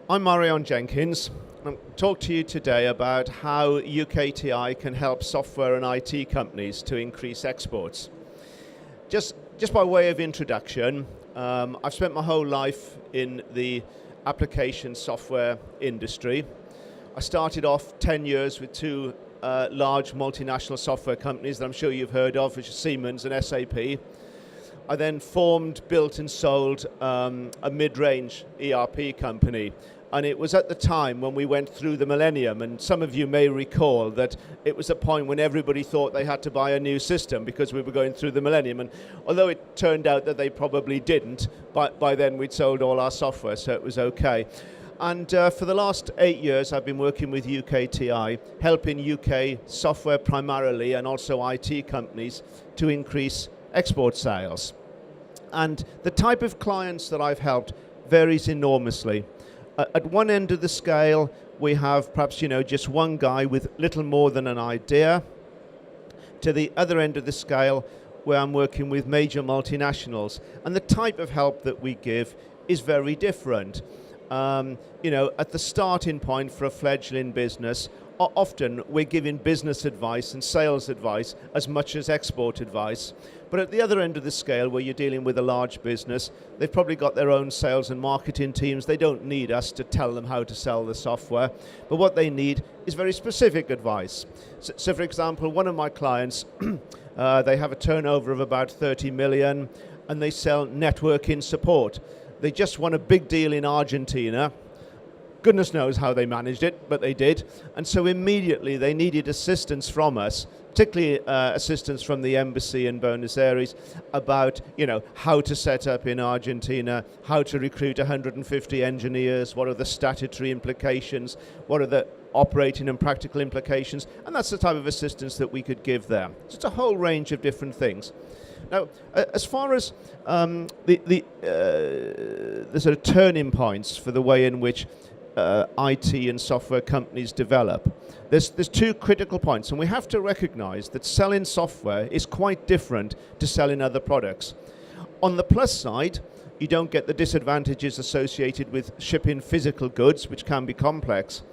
I'm meirion.jenkins. I'm talk to you today about how UKTI can help software and IT companies to increase exports. Just by way of introduction, I've spent my whole life in the application software industry. I started off 10 years with two large multinational software companies that I'm sure you've heard of, which are Siemens and SAP. I then formed, built and sold a mid-range ERP company. And it was at the time when we went through the millennium, and some of you may recall that it was a point when everybody thought they had to buy a new system because we were going through the millennium. And although it turned out that they probably didn't, by then we'd sold all our software, so it was okay. And for the last 8 years, I've been working with UKTI, helping UK software primarily and also IT companies to increase export sales. And the type of clients that I've helped varies enormously. At one end of the scale, we have perhaps, just one guy with little more than an idea. To the other end of the scale, where I'm working with major multinationals. And the type of help that we give is very different. At the starting point for a fledgling business, often we're giving business advice and sales advice as much as export advice. But at the other end of the scale, where you're dealing with a large business, they've probably got their own sales and marketing teams. They don't need us to tell them how to sell the software. But what they need is very specific advice. So for example, one of my clients, they have a turnover of about 30 million, and they sell networking support. They just won a big deal in Argentina. Goodness knows how they managed it, but they did. And so immediately they needed assistance from us, particularly assistance from the embassy in Buenos Aires about, how to set up in Argentina, how to recruit 150 engineers, what are the statutory implications, what are the operating and practical implications, and that's the type of assistance that we could give there. So it's a whole range of different things. Now, as far as the sort of turning points for the way in which IT and software companies develop, there's two critical points, and we have to recognize that selling software is quite different to selling other products. On the plus side, you don't get the disadvantages associated with shipping physical goods, which can be complex.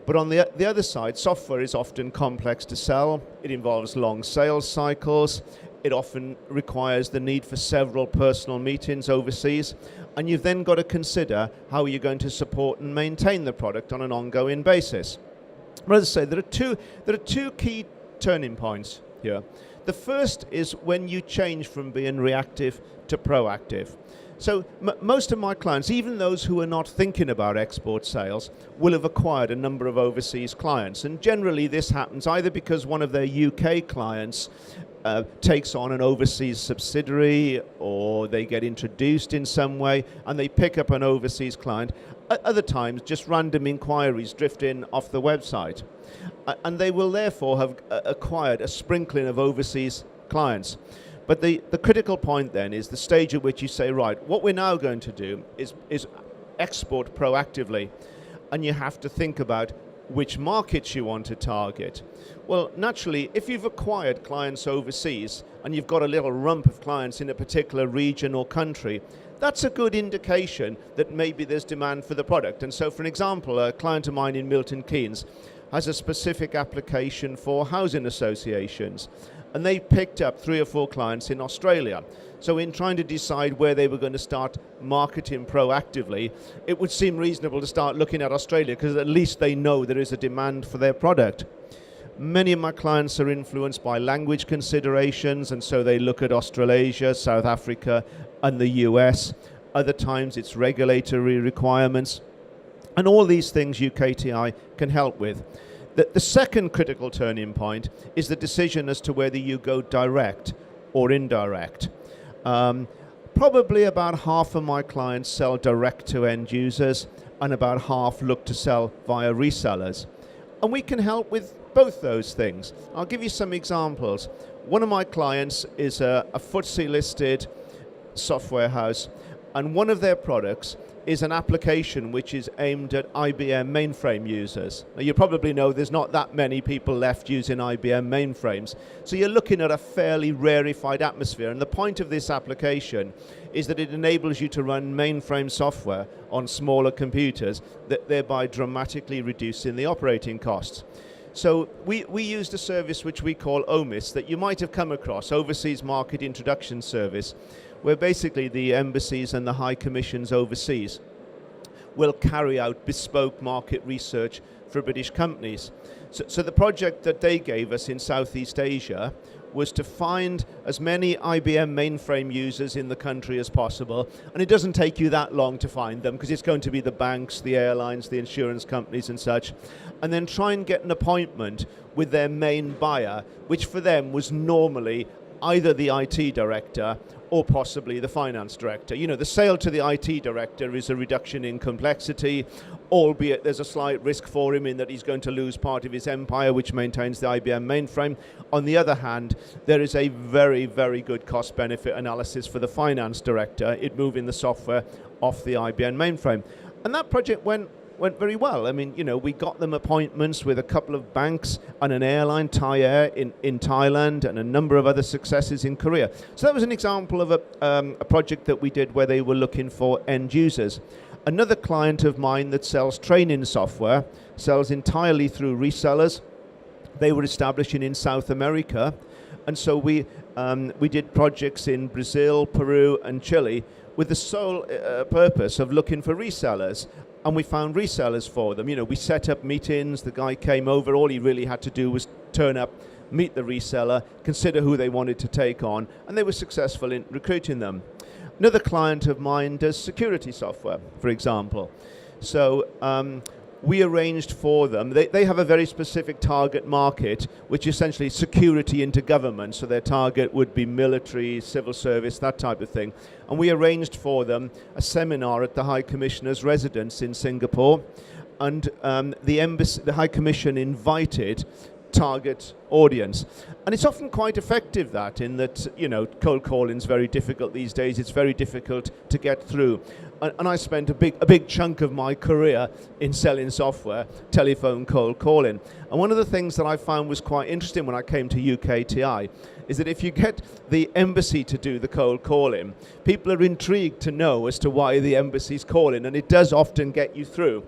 But on the other side, software is often complex to sell. It involves long sales cycles. It often requires the need for several personal meetings overseas. And you've then got to consider how you're going to support and maintain the product on an ongoing basis. But as I say, there are two key turning points here. The first is when you change from being reactive to proactive. So most of my clients, even those who are not thinking about export sales, will have acquired a number of overseas clients. And generally this happens either because one of their UK clients takes on an overseas subsidiary, or they get introduced in some way and they pick up an overseas client. At other times, just random inquiries drift in off the website. And they will therefore have acquired a sprinkling of overseas clients. But the critical point then is the stage at which you say, right, what we're now going to do is export proactively. And you have to think about which markets you want to target. Well, naturally, if you've acquired clients overseas and you've got a little rump of clients in a particular region or country, that's a good indication that maybe there's demand for the product. And so, for example, a client of mine in Milton Keynes has a specific application for housing associations. And they picked up 3 or 4 clients in Australia. So in trying to decide where they were going to start marketing proactively, it would seem reasonable to start looking at Australia because at least they know there is a demand for their product. Many of my clients are influenced by language considerations, and so they look at Australasia, South Africa, and the US. Other times it's regulatory requirements. And all these things UKTI can help with. The second critical turning point is the decision as to whether you go direct or indirect. Probably about half of my clients sell direct to end users, and about half look to sell via resellers. And we can help with both those things. I'll give you some examples. One of my clients is a FTSE listed software house, And one of their products is an application which is aimed at IBM mainframe users. Now, you probably know there's not that many people left using IBM mainframes. So you're looking at a fairly rarefied atmosphere. And the point of this application is that it enables you to run mainframe software on smaller computers, thereby dramatically reducing the operating costs. So we used a service which we call OMIS that you might have come across, Overseas Market Introduction Service, where basically the embassies and the high commissions overseas will carry out bespoke market research for British companies. So the project that they gave us in Southeast Asia was to find as many IBM mainframe users in the country as possible, and it doesn't take you that long to find them because it's going to be the banks, the airlines, the insurance companies and such, and then try and get an appointment with their main buyer, which for them was normally either the IT director or possibly the finance director. You know, the sale to the IT director is a reduction in complexity, albeit there's a slight risk for him in that he's going to lose part of his empire, which maintains the IBM mainframe. On the other hand, there is a very, very good cost-benefit analysis for the finance director in moving the software off the IBM mainframe. And that project went very well. I mean, you know, we got them appointments with a couple of banks and an airline, Thai Air, in Thailand, and a number of other successes in Korea. So that was an example of a project that we did where they were looking for end users. Another client of mine that sells training software, sells entirely through resellers. They were establishing in South America, and so we did projects in Brazil, Peru, and Chile with the sole purpose of looking for resellers. And we found resellers for them. You know, we set up meetings, the guy came over, all he really had to do was turn up, meet the reseller, consider who they wanted to take on, and they were successful in recruiting them. Another client of mine does security software, for example. So we arranged for them, they have a very specific target market, which is essentially security into government, so their target would be military, civil service, that type of thing. And we arranged for them a seminar at the High Commissioner's residence in Singapore, and the High Commission invited target audience. And it's often quite effective in that, you know, cold calling is very difficult these days. It's very difficult to get through. And I spent a big chunk of my career in selling software, telephone cold calling. And one of the things that I found was quite interesting when I came to UKTI is that if you get the embassy to do the cold calling, people are intrigued to know as to why the embassy's calling, and it does often get you through,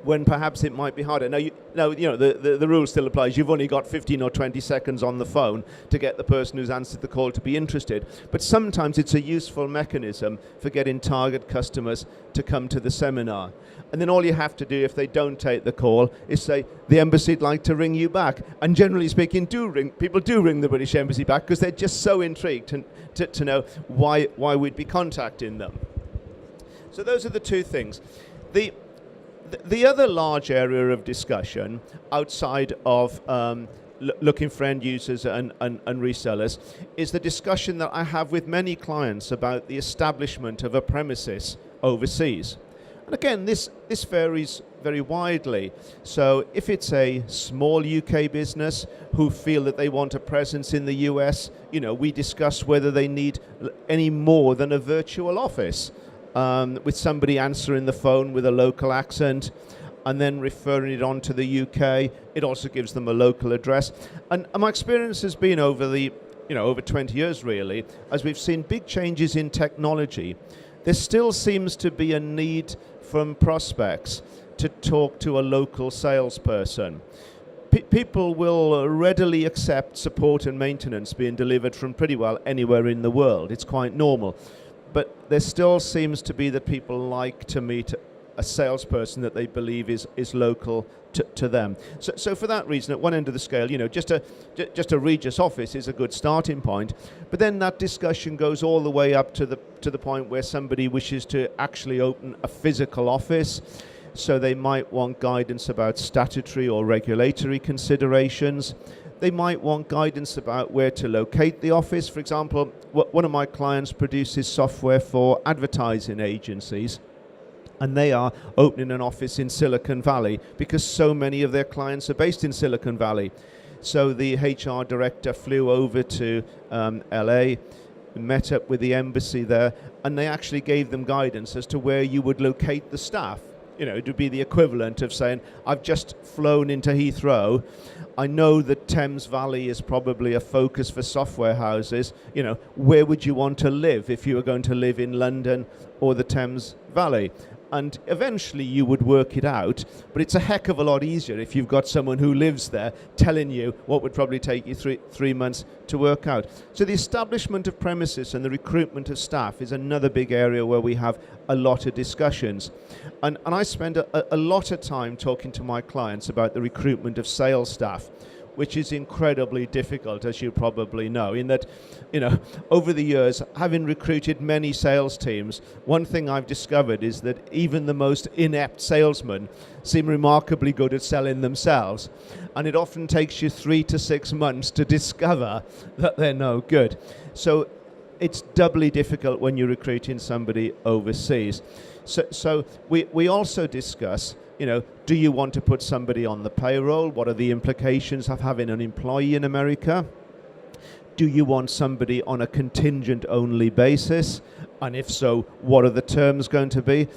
when perhaps it might be harder. Now, you know, the rule still applies. You've only got 15 or 20 seconds on the phone to get the person who's answered the call to be interested. But sometimes it's a useful mechanism for getting target customers to come to the seminar. And then all you have to do if they don't take the call is say, the embassy'd like to ring you back. And generally speaking, people do ring the British Embassy back because they're just so intrigued to know why we'd be contacting them. So those are the two things. The other large area of discussion outside of looking for end users and resellers is the discussion that I have with many clients about the establishment of a premises overseas. And again, this varies very widely. So if it's a small UK business who feel that they want a presence in the US, you know, we discuss whether they need any more than a virtual office. With somebody answering the phone with a local accent and then referring it on to the UK. It also gives them a local address. And my experience has been over 20 years really, as we've seen big changes in technology. There still seems to be a need from prospects to talk to a local salesperson. People will readily accept support and maintenance being delivered from pretty well anywhere in the world. It's quite normal. But there still seems to be that people like to meet a salesperson that they believe is local to them. So for that reason, at one end of the scale, you know, just a Regis office is a good starting point. But then that discussion goes all the way up to the point where somebody wishes to actually open a physical office. So they might want guidance about statutory or regulatory considerations. They might want guidance about where to locate the office. For example, one of my clients produces software for advertising agencies, and they are opening an office in Silicon Valley because so many of their clients are based in Silicon Valley. So the HR director flew over to LA, met up with the embassy there, and they actually gave them guidance as to where you would locate the staff. You know, it would be the equivalent of saying, I've just flown into Heathrow. I know that Thames Valley is probably a focus for software houses. You know, where would you want to live if you were going to live in London or the Thames Valley? And eventually you would work it out, but it's a heck of a lot easier if you've got someone who lives there telling you what would probably take you three months to work out. So the establishment of premises and the recruitment of staff is another big area where we have a lot of discussions. And I spend a lot of time talking to my clients about the recruitment of sales staff, which is incredibly difficult, as you probably know, in that, you know, over the years, having recruited many sales teams, one thing I've discovered is that even the most inept salesmen seem remarkably good at selling themselves. And it often takes you 3 to 6 months to discover that they're no good. So it's doubly difficult when you're recruiting somebody overseas. So we also discuss, you know, do you want to put somebody on the payroll? What are the implications of having an employee in America? Do you want somebody on a contingent-only basis? And if so, what are the terms going to be?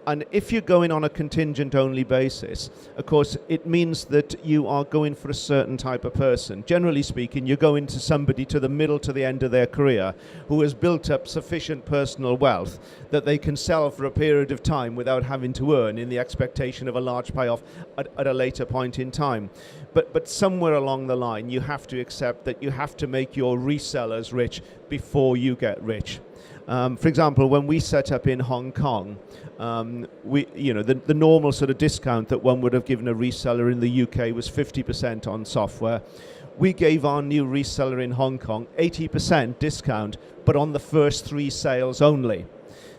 And if you're going on a contingent-only basis, of course, it means that you are going for a certain type of person. Generally speaking, you're going to somebody to the middle to the end of their career who has built up sufficient personal wealth that they can sell for a period of time without having to earn in the expectation of a large payoff at a later point in time. But somewhere along the line, you have to accept that you have to make your resellers rich before you get rich. For example, when we set up in Hong Kong, the normal sort of discount that one would have given a reseller in the UK was 50% on software. We gave our new reseller in Hong Kong 80% discount, but on the first 3 sales only.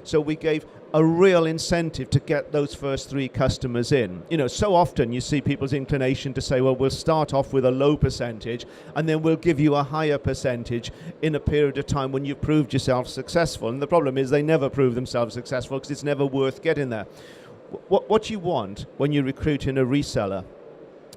So we gave a real incentive to get those first 3 customers in. You know, so often you see people's inclination to say, well, we'll start off with a low percentage and then we'll give you a higher percentage in a period of time when you've proved yourself successful. And the problem is they never prove themselves successful because it's never worth getting there. What you want when you're recruiting a reseller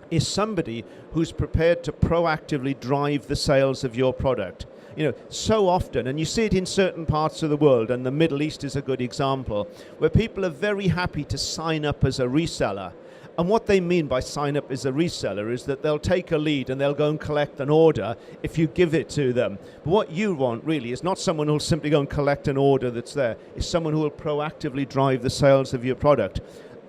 is somebody who's prepared to proactively drive the sales of your product. You know, so often, and you see it in certain parts of the world, and the Middle East is a good example, where people are very happy to sign up as a reseller. And what they mean by sign up as a reseller is that they'll take a lead and they'll go and collect an order if you give it to them. But what you want really is not someone who'll simply go and collect an order that's there. It's someone who will proactively drive the sales of your product.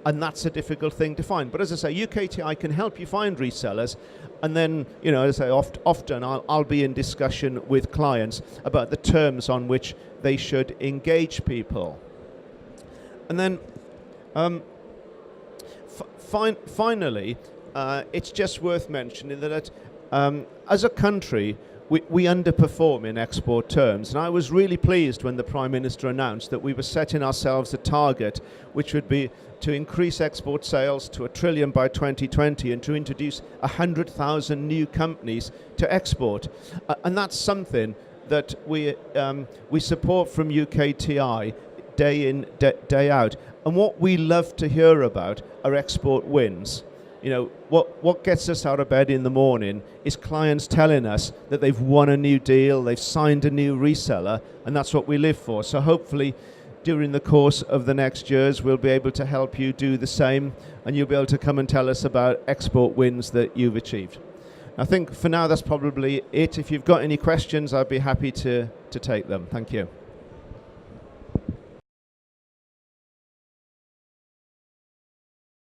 And that's a difficult thing to find. But as I say, UKTI can help you find resellers. And then, you know, as I say, often I'll be in discussion with clients about the terms on which they should engage people. And then finally, it's just worth mentioning that as a country, we underperform in export terms. And I was really pleased when the Prime Minister announced that we were setting ourselves a target which would be to increase export sales to $1 trillion by 2020 and to introduce 100,000 new companies to export. And that's something that we support from UKTI day in, day out. And what we love to hear about are export wins. You know, what gets us out of bed in the morning is clients telling us that they've won a new deal, they've signed a new reseller, and that's what we live for. So hopefully during the course of the next years we'll be able to help you do the same, and you'll be able to come and tell us about export wins that you've achieved. I think for now that's probably it. If you've got any questions, I'd be happy to take them. Thank you.